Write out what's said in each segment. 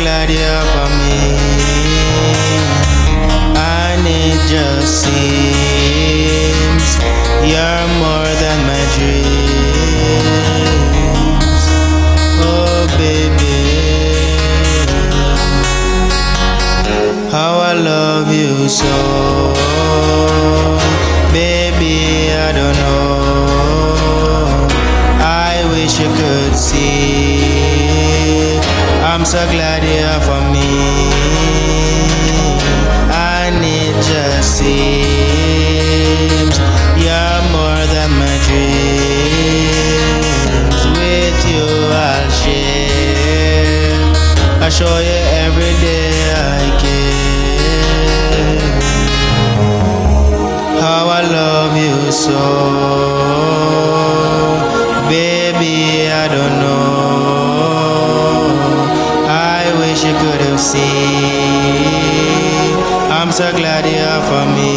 glad you're for me, and it just seems you're more than my dreams. Oh baby, how I love you so. Baby, I don't know, I wish you could see. I'm so glad you're for me, and it just seems you're more than my dreams. With you I'll share, I show you every day I care. How I love you so. Baby, I don't know, I wish you could have seen. I'm so glad you're for me,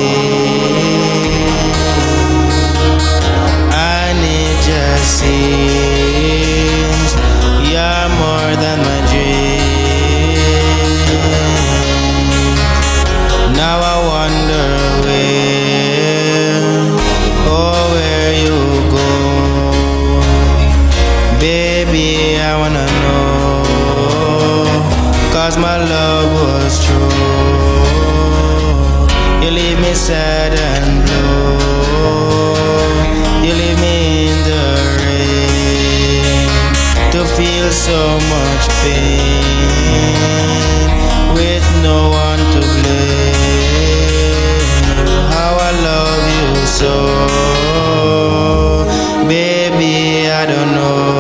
and it just seems you're more than my dreams. Now I wonder where you go. Baby, I wanna know, 'cause my love was true. You leave me sad and blue, you leave me in the rain to feel so much pain with no one to blame. How I love you so. Baby, I don't know,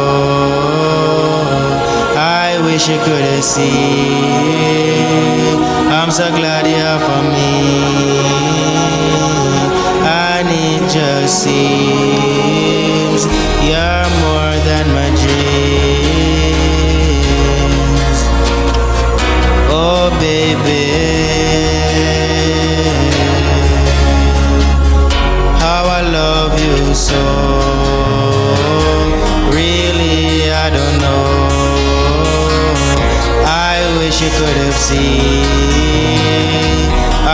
I wish you could have seen. I'm so glad you're for me, and it just seems you're more than my dreams. Oh baby, how I love you so. Really, I don't know, I wish you could have seen.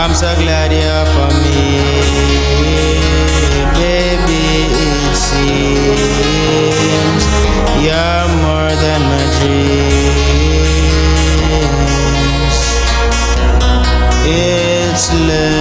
I'm so glad you're for me. Baby, it seems you're more than my dreams. It's love.